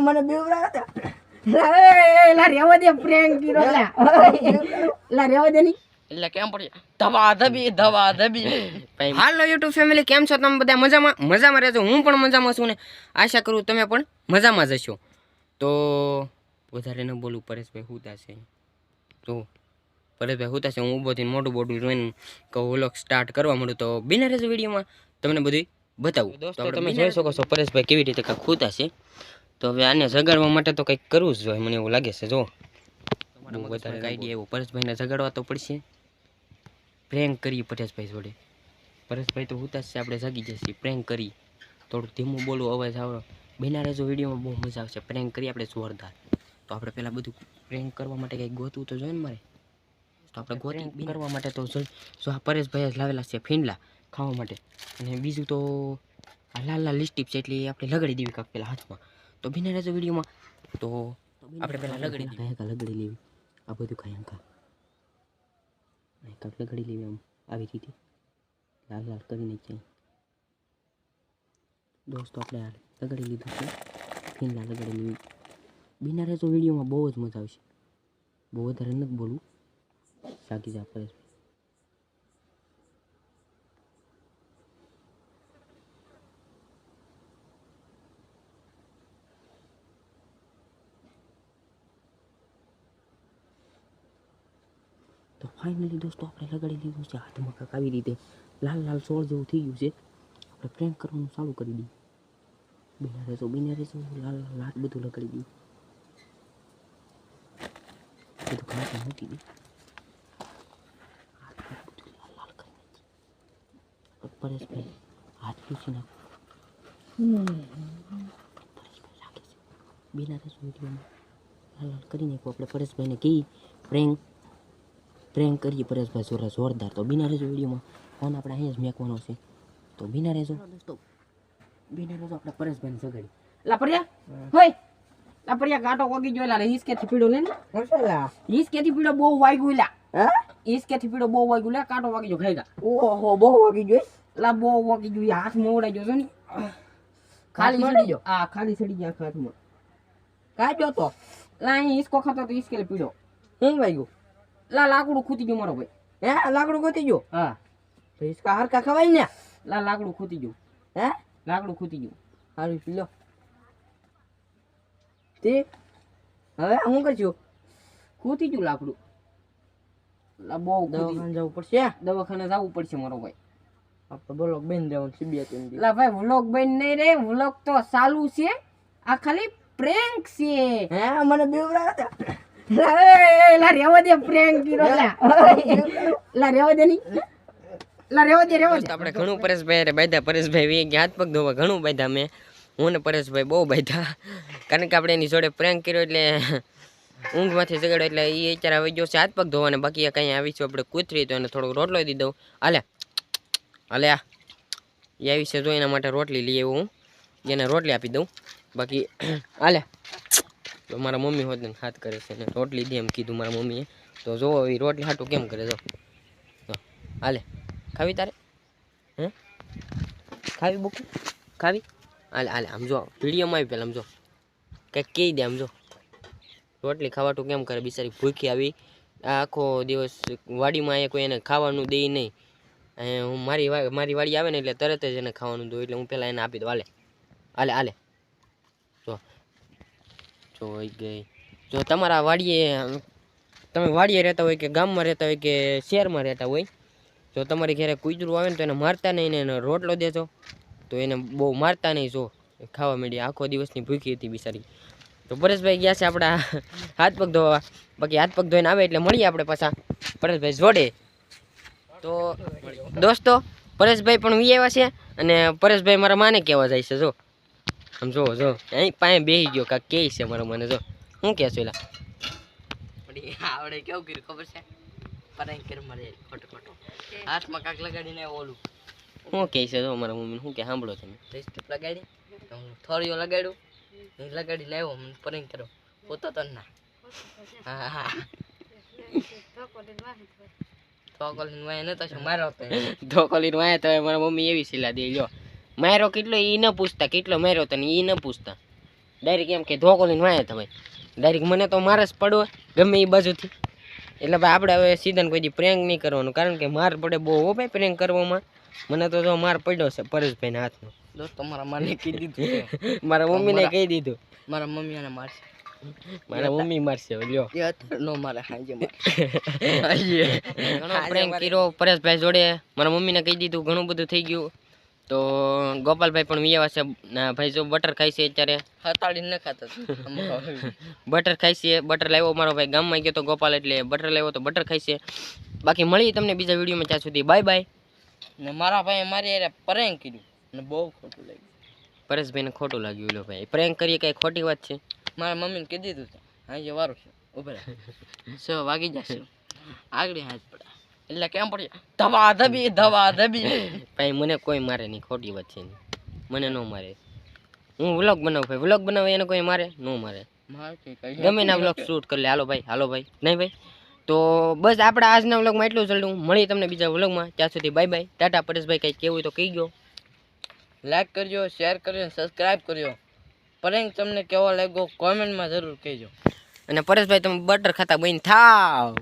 મને બીવડા હતા. લા રેવા દે પ્રેન્ક કીરો લા રેવા દે ની એટલે કેમ પડી ધવા ધબી હાલો યુટ્યુબ ફેમિલી, કેમ છો તમે બધા? મજામાં રહેજો. હું પણ મજામાં છું ને આશા કરું તમે પણ મજામાં જ હશો. તો વધારે ન બોલું, પરેશભાઈ હુતા છે. તો પરેશભાઈ હુતા છે, હું ઊભો થઈને મોટું બોટું જોઈને કહું વ્લોગ સ્ટાર્ટ કરવા માંડું. તો બિના રહેજો વિડીયોમાં, તમને બધું બતાવું. દોસ્તો તમે જોઈ શકો છો પરેશભાઈ કેવી રીતે કાંઈક હુતા છે. તો હવે આને જગાડવા માટે તો કંઈક કરવું જ જોઈએ, મને એવું લાગે છે. જો વધારે આઈડિયા એવું, પરેશભાઈને જગાડવા તો પડશે. પ્રેન્ક કરીએ પરેશભાઈ જોડે. પરેશભાઈ તો હુતા છે, આપણે જાગી જશે. પ્રેન્ક કરી, થોડુંક ધીમું બોલું, અવાજ આવે. બિના રહેજો વિડીયોમાં, બહુ મજા આવશે. પ્રેન્ક કરીએ આપણે જોરદાર. તો આપણે પહેલાં બધું પ્રેન્ક કરવા માટે કંઈક ગોતવું તો જોઈએ ને મારે. તો આપણે ગોતી કરવા માટે તો જો આ પરેશભાઈ જ લાવેલા છે ફીંડલા ખાવા માટે. અને બીજું તો આ લાલ લાલ લિપસ્ટિક છે, એટલે આપણે લગાડી દેવી કાંક પહેલાં હાથમાં. તો બિના રહેજો વિડીયોમાં. તો આપણે પહેલાં લગાડી લેવી આ બધું ખાઈ કાંક લગાડી લેવી આમ આવી રીતે લાલ લાલ કરીને જાય. દોસ્તો આપણે લગાડી લીધું છે, ફીંડલા લગાડી લેવી. બિના રહેજો વિડીયોમાં, બહુ જ મજા આવશે. બહુ વધારે નથી બોલવું, શાકી જા પરેશભાઈ. તો ફાઇનલી દોસ્તો આપણે લગાડી લીધું છે હાથમાં કાંક આવી રીતે લાલ લાલ સોળ જેવું થઈ ગયું છે. આપણે પ્રેન્ક કરવાનું ચાલુ કરી દઈએ. બિના રહેજો લાલ લાલ બધું લગાડી દઈએ. બધું ખાતા મૂકી દઈએ. બધું લાલ લાલ કરી નાખીએ. પરેશભાઈ હાથ પૂછી નાખો. પરેશભાઈ લાગે છે. બિના રહેજો વિડીયોમાં લાલ લાલ કરી નાખો. આપણે પરેશભાઈને કહી પ્રેન્ક કરીએ પરેશભાઈ જોરદાર. તો બિના રહેજો વિડીયોમાં. ફોન આપણે અહીંયા જ મેકવાનો છે. તો બિના રહેજો દોસ્તો, બિના રહેજો. આપણે પરેશભાઈને જગાડી લા પર્યા હોય લા પર્યા ગાટો વાગી ગયો. લા હિસકેથી પીડો લે ને હિસકેથી પીડો બહુ વાગ્યું. લા હિસકેથી પીડો બહુ વાગ્યું. લે કાંટો વાગી ગયો ખાઈ ગા. ઓહો, બહુ વાગી ગયો. લા બહુ વાગી ગયું. હાથ મોવડાઈ ગયો છે ને, ખાલી સડી ગયો. હા, ખાલી સડી ગયા હાથમાં. કાઢ્યો તો લા અહીં હિસકો ખાતો તો હિસકે પીડો. શું વાગ્યું? લા લાકડું ખૂતી ગયું મારો ભાઈ. હે, લાકડું ગોતી ગયો? હા, તો હિસકા હરકા ખવાય ને. લા લાકડું ખૂતી ગયું. હે, લાકડું ખૂતી ગયું. સારું પી લો. તે હવે શું કરશું? ખૂતી ગયું લાકડું. લા બહુ દવાખાને જવું પડશે. દવાખાને જવું પડશે મારો ભાઈ. આપણે બોલો બેન જવાનું સીબીઆઈ તેમ લા ભાઈ વ્લોગ બેન નહીં રે, વ્લોગ તો ચાલુ છે. આ ખાલી પ્રેન્ક છે. હે, મને બીવડા હતા. લા રેવા દે પ્રેન્ક કીરો લા રેવા દે ની લા રેવા દે. આપણે ઘણું પરેશભાઈ બાંધ્યા. પરેશભાઈ વી ગયા હાથ પગ ધોવા, ઘણું બાંધ્યા મેં. હું ને પરેશભાઈ બહુ બાંધ્યા, કારણ કે આપણે એની જોડે પ્રેન્ક કર્યો એટલે ઊંઘમાંથી જગાડ્યો એટલે એ અત્યારે આવી ગયો છે હાથ પગ ધોવાને. બાકી કંઈ આવીશું આપણે કૂતરી તો એને થોડોક રોટલો દઈ દઉં. હાલે હાલે એ આવી છે, જો એના માટે રોટલી લઈ આવ્યો હું, એને રોટલી આપી દઉં. બાકી હાલે તો મારા મમ્મી હોત ને હાથ કરે છે ને રોટલી દે એમ કીધું મારા મમ્મીએ. તો જોવો એ રોટલી હાટું કેમ કરે. જો હાલે ખાવી તારે? હે ખાવી બુક ખાવી? હાલે હાલે આમ જો વિડીયોમાં આવી પહેલાં આમ જો કંઈક કહી દે. આમ જો રોટલી ખાવાટું કેમ કરે બિચારી, ભૂખી આવી. આખો દિવસ વાડીમાં અહીંયા કોઈ એને ખાવાનું દે નહીં. હું મારી વાડી આવે ને એટલે તરત જ એને ખાવાનું દઉં, એટલે હું પહેલાં એને આપી દઉં. હાલે હાલે હાલે જો જોઈ ગઈ. જો તમારા વાડીએ તમે વાડીએ રહેતા હોય કે ગામમાં રહેતા હોય કે શહેરમાં રહેતા હોય, જો તમારી ઘરે કૂતરું આવે ને તો એને મારતા નહીં ને એને રોટલો દેજો. તો એને બહુ મારતા નહીં. જો ખાવા માંડી, આખો દિવસની ભૂખી હતી બિચારી. તો પરેશભાઈ ગયા છે આપણા હાથ પગ ધોવા. બાકી હાથ પગ ધોઈને આવે એટલે મળીએ આપણે પાછા પરેશભાઈ જોડે. તો દોસ્તો પરેશભાઈ પણ વી આવ્યા છે, અને પરેશભાઈ મારા માને કહેવા જાય છે. જો આમ જો અહીં પાસે બેસી ગયો કાંક કે છે મારા મને. જો શું કહે છો? એલા આવડે કેવું કર્યું ખબર છે? પરાઈ કર મારે ખોટો ખોટો હાથમાં કાંક લગાડીને ઓલું શું કહે છે? જો મારા મમ્મી શું કે સાંભળો તમે. લિપસ્ટિક લગાડી, થોડીઓ લગાડ્યું, લગાડી લાવ્યો પરાઈ કરો પોતો તો ના. હા હા ધોકોલીને વાય નતો શું મારો તો ધોકોલીને વાય તો મારા મમ્મી એવી સિલા દે. લ્યો મારો કેટલો એ ન પૂછતા, કેટલો માર્યો તને એ ન પૂછતા. ડાયરેક્ટ એમ કે ધોકો લઈને વાયા તમે ડાયરેક્ટ મને તો મારે જ પડવો ગમે એ બાજુથી. એટલે ભાઈ આપણે હવે સીધા કોઈ દી પ્રેન્ક નહીં કરવાનું, કારણ કે માર પડે બહુ હો ભાઈ પ્રેન્ક કરવામાં. મને તો જો માર પડ્યો છે પરેશભાઈના હાથનો. દોસ્તો મારા મને કહી દીધું છે. મારા મમ્મીને કહી દીધું. મારા મમ્મી અને મારશે. મારા મમ્મી મારશે લ્યો. એ અત્યારે નો મારે હાંજે ઘણો પ્રેન્ક કર્યો પરેશભાઈ જોડે. મારા મમ્મીને કહી દીધું, ઘણું બધું થઈ ગયું. તો ગોપાલભાઈ પણ વિયાવા છે. ભાઈ જો બટર ખાય છે અત્યારે. હતાડી ન ખાતા બટર ખાય છે. બટર લાવ્યો મારો ભાઈ, ગામમાં ગયો તો ગોપાલ એટલે બટર લાવ્યો તો બટર ખાય છે. બાકી મળીએ તમને બીજા વિડીયોમાં, ત્યાં સુધી બાય બાય. ને મારા ભાઈ મારી યાર પ્રેન્ક કર્યું ને બહુ ખોટું લાગ્યું. પરેશભાઈને ખોટું લાગ્યું લો ભાઈ, પ્રેન્ક કરીએ કઈ ખોટી વાત છે? મારા મમ્મીને કહી દીધું છે હાંજે વારું છે ઉભરે 6 વાગી જશે આગળ હાથ પડે એટલે કેમ પડે ધબા ધબી ભાઈ મને કોઈ મારે નહીં, ખોટી વાત છે. મને ન મારે. હું વ્લોગ બનાવું ભાઈ, વ્લોગ બનાવે એને કોઈ મારે ન મારે. ગમે ના વ્લોગ શૂટ કરી લે. હાલો ભાઈ, હાલો ભાઈ. નહીં ભાઈ તો બસ આપણા આજના વ્લોગમાં એટલું ચાલતું. મળીએ તમને બીજા વ્લોગમાં, ત્યાં સુધી બાય બાય, ટાટા. પરેશભાઈ કંઈ કેવું હોય તો કહી ગયો. લાઈક કરજો, શેર કરજો, સબસ્ક્રાઇબ કરજો. પ્રેન્ક તમને કેવો લાગ્યો કોમેન્ટમાં જરૂર કહેજો. અને પરેશભાઈ તમે બટર ખાતા બંધ થાવ.